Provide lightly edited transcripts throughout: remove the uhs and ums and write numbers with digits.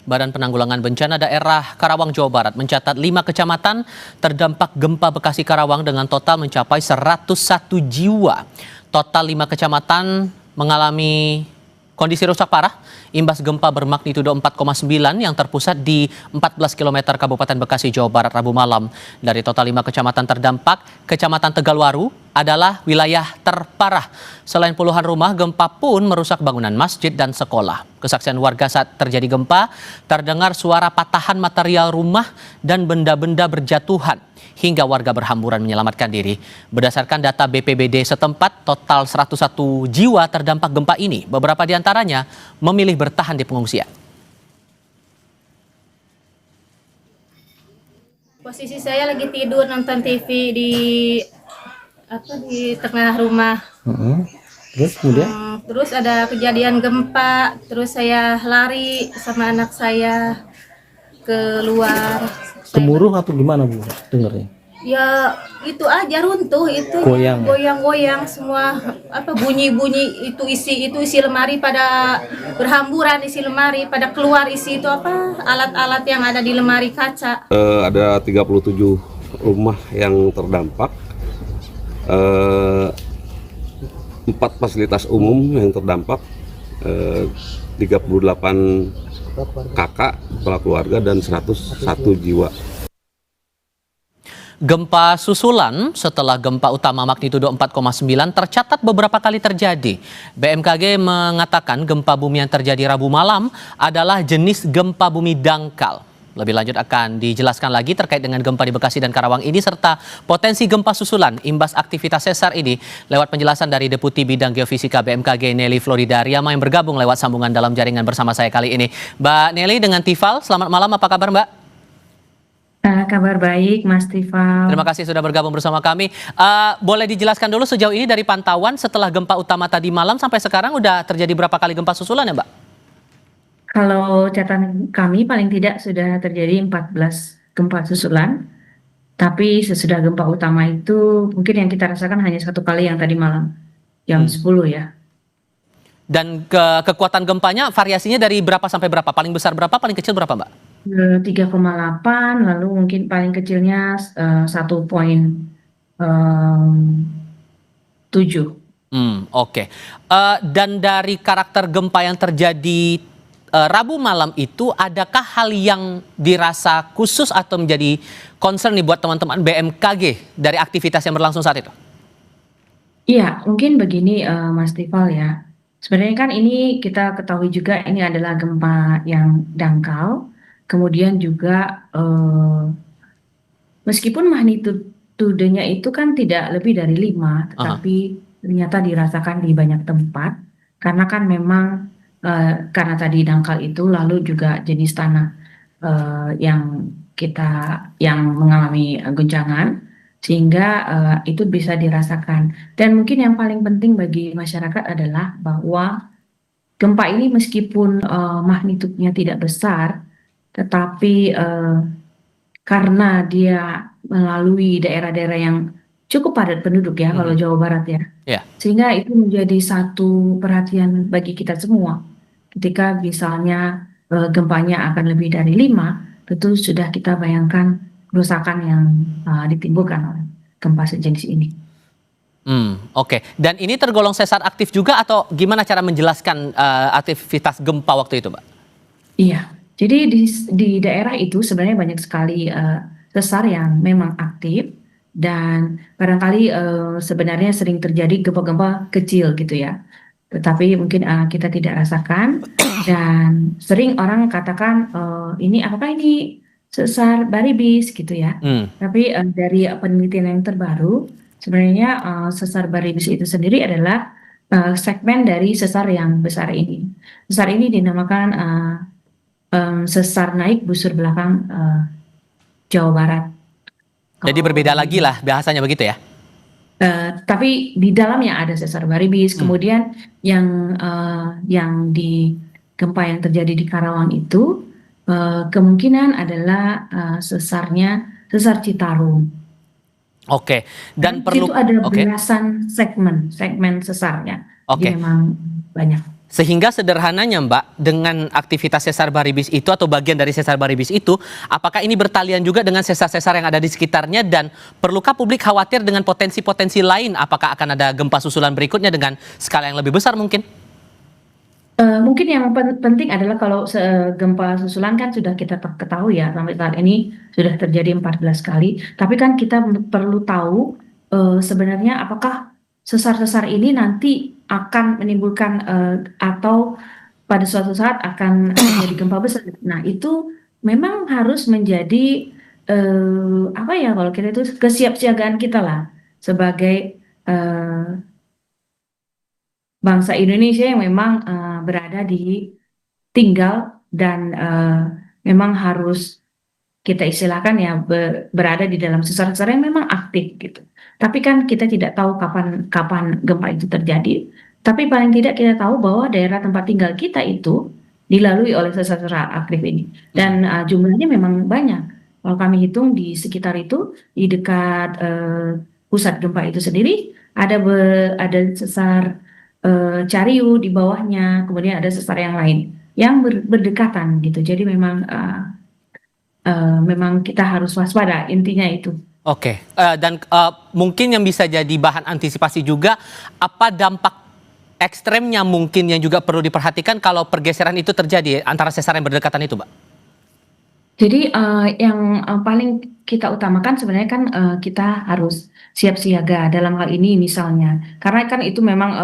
Badan Penanggulangan Bencana Daerah Karawang, Jawa Barat mencatat 5 kecamatan terdampak gempa Bekasi Karawang dengan total mencapai 101 jiwa. Total 5 kecamatan mengalami kondisi rusak parah imbas gempa bermagnitudo 4,9 yang terpusat di 14 km Kabupaten Bekasi, Jawa Barat Rabu malam. Dari total 5 kecamatan terdampak, Kecamatan Tegalwaru adalah wilayah terparah. Selain puluhan rumah, gempa pun merusak bangunan masjid dan sekolah. Kesaksian warga saat terjadi gempa, terdengar suara patahan material rumah dan benda-benda berjatuhan, hingga warga berhamburan menyelamatkan diri. Berdasarkan data BPBD setempat, total 101 jiwa terdampak gempa ini. Beberapa di antaranya memilih bertahan di pengungsian. Posisi saya lagi tidur nonton TV di tengah rumah. Terus kemudian? Terus ada kejadian gempa, terus saya lari sama anak saya keluar. Gemuruh atau gimana Bu dengarnya? Ya itu aja runtuh, itu Goyang. goyang-goyang semua, bunyi-bunyi itu isi lemari pada berhamburan, isi lemari pada keluar, isi itu alat-alat yang ada di lemari kaca. Ada 37 rumah yang terdampak, 4 fasilitas umum yang terdampak, 38 kakak, kepala keluarga, dan 101 jiwa. Gempa susulan setelah gempa utama magnitudo 4,9 tercatat beberapa kali terjadi. BMKG mengatakan gempa bumi yang terjadi Rabu malam adalah jenis gempa bumi dangkal. Lebih lanjut akan dijelaskan lagi terkait dengan gempa di Bekasi dan Karawang ini serta potensi gempa susulan imbas aktivitas sesar ini lewat penjelasan dari Deputi Bidang Geofisika BMKG Nelly Floridariama yang bergabung lewat sambungan dalam jaringan bersama saya kali ini. Mbak Nelly dengan Tifal, selamat malam, apa kabar Mbak? Kabar baik, Mas Tifal. Terima kasih sudah bergabung bersama kami. Boleh dijelaskan dulu sejauh ini dari pantauan setelah gempa utama tadi malam sampai sekarang udah terjadi berapa kali gempa susulan ya Mbak? Kalau catatan kami paling tidak sudah terjadi 14 gempa susulan. Tapi sesudah gempa utama itu mungkin yang kita rasakan hanya 1 kali yang tadi malam, jam 10 ya. Dan kekuatan gempanya variasinya dari berapa sampai berapa? Paling besar berapa, paling kecil berapa Mbak? 3,8, lalu mungkin paling kecilnya 1,7. Oke. Dan dari karakter gempa yang terjadi Rabu malam itu, adakah hal yang dirasa khusus atau menjadi concern nih buat teman-teman BMKG dari aktivitas yang berlangsung saat itu? Iya, mungkin begini Mas Tifal ya. Sebenarnya kan ini kita ketahui juga ini adalah gempa yang dangkal. Kemudian juga meskipun magnitudenya itu kan tidak lebih dari 5, tetapi ternyata dirasakan di banyak tempat. Karena kan memang karena tadi dangkal itu, lalu juga jenis tanah yang mengalami goncangan, sehingga itu bisa dirasakan. Dan mungkin yang paling penting bagi masyarakat adalah bahwa gempa ini meskipun magnitudenya tidak besar, tetapi karena dia melalui daerah-daerah yang cukup padat penduduk ya, kalau Jawa Barat ya, sehingga itu menjadi satu perhatian bagi kita semua. Ketika misalnya gempanya akan lebih dari 5, tentu sudah kita bayangkan kerusakan yang ditimbulkan oleh gempa sejenis ini. Oke. Dan ini tergolong sesar aktif juga atau gimana cara menjelaskan aktivitas gempa waktu itu, Mbak? Iya. Jadi di daerah itu sebenarnya banyak sekali sesar yang memang aktif, dan barangkali sebenarnya sering terjadi gempa-gempa kecil gitu ya. Tetapi mungkin kita tidak rasakan, dan sering orang katakan ini apakah ini sesar Baribis gitu ya. Tapi dari penelitian yang terbaru, sebenarnya sesar Baribis itu sendiri adalah segmen dari sesar yang besar ini. Sesar ini dinamakan sesar naik busur belakang Jawa Barat. Jadi berbeda lagi lah bahasanya begitu ya? Tapi di dalamnya ada sesar Baribis. Kemudian yang di gempa yang terjadi di Karawang itu kemungkinan adalah sesar Citarum. Oke. Dan itu ada belasan segmen sesarnya. Jadi memang banyak. Sehingga sederhananya Mbak, dengan aktivitas sesar baribis itu atau bagian dari sesar baribis itu, apakah ini bertalian juga dengan sesar-sesar yang ada di sekitarnya, dan perlukah publik khawatir dengan potensi-potensi lain? Apakah akan ada gempa susulan berikutnya dengan skala yang lebih besar mungkin? Mungkin yang penting adalah kalau gempa susulan kan sudah kita ketahui ya, sampai saat ini sudah terjadi 14 kali. Tapi kan kita perlu tahu sebenarnya apakah sesar-sesar ini nanti akan menimbulkan atau pada suatu saat akan terjadi gempa besar. Nah, itu memang harus menjadi apa ya, kalau kita itu kesiapsiagaan kita lah sebagai bangsa Indonesia yang memang berada di tinggal dan memang harus kita istilahkan ya berada di dalam sesar-sesar yang memang aktif gitu. Tapi kan kita tidak tahu kapan gempa itu terjadi. Tapi paling tidak kita tahu bahwa daerah tempat tinggal kita itu dilalui oleh sesar-sesar aktif ini. Dan jumlahnya memang banyak. Kalau kami hitung di sekitar itu, di dekat pusat gempa itu sendiri ada sesar Cariu di bawahnya, kemudian ada sesar yang lain yang berdekatan gitu. Jadi memang memang kita harus waspada, intinya itu. Oke, dan mungkin yang bisa jadi bahan antisipasi juga, apa dampak ekstremnya mungkin yang juga perlu diperhatikan kalau pergeseran itu terjadi antara sesar yang berdekatan itu, Mbak? Jadi yang paling kita utamakan sebenarnya kan kita harus siap siaga dalam hal ini misalnya, karena kan itu memang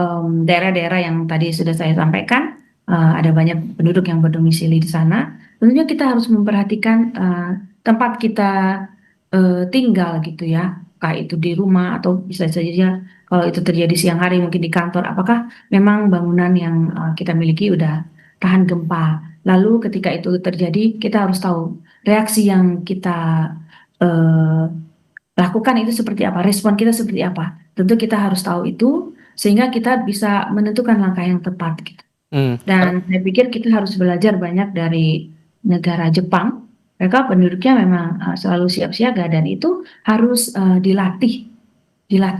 daerah-daerah yang tadi sudah saya sampaikan, ada banyak penduduk yang berdomisili di sana. Tentunya kita harus memperhatikan tempat kita tinggal gitu ya, kayak itu di rumah atau bisa saja kalau itu terjadi siang hari mungkin di kantor, apakah memang bangunan yang kita miliki udah tahan gempa. Lalu ketika itu terjadi kita harus tahu reaksi yang kita lakukan itu seperti apa, respon kita seperti apa. Tentu kita harus tahu itu sehingga kita bisa menentukan langkah yang tepat gitu. Dan saya pikir kita harus belajar banyak dari negara Jepang. Mereka penduduknya memang selalu siap siaga dan itu harus dilatih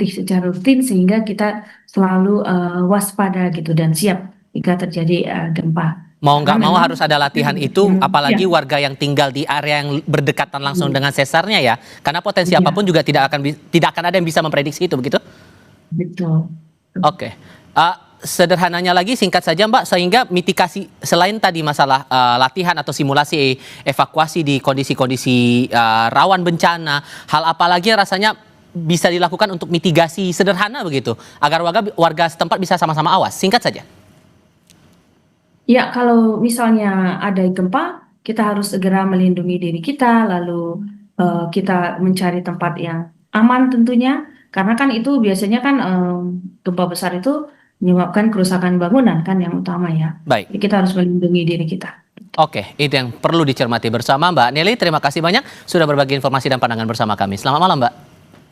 secara rutin sehingga kita selalu waspada gitu dan siap jika terjadi gempa. Mau nggak mau harus ada Karena latihan memang itu, apalagi ya, warga yang tinggal di area yang berdekatan langsung dengan sesarnya ya, karena potensi iya, apapun juga tidak akan ada yang bisa memprediksi itu, begitu? betul. Oke. Sederhananya lagi, singkat saja Mbak, sehingga mitigasi selain tadi masalah latihan atau simulasi evakuasi di kondisi-kondisi rawan bencana, hal apa lagi yang rasanya bisa dilakukan untuk mitigasi sederhana begitu, agar warga setempat bisa sama-sama awas? Singkat saja. Ya, kalau misalnya ada gempa, kita harus segera melindungi diri kita, lalu kita mencari tempat yang aman tentunya, karena kan itu biasanya kan gempa besar itu menyebabkan kerusakan bangunan kan yang utama ya. Baik. Jadi kita harus melindungi diri kita. Oke, itu yang perlu dicermati bersama Mbak Nelly. Terima kasih banyak sudah berbagi informasi dan pandangan bersama kami. Selamat malam Mbak.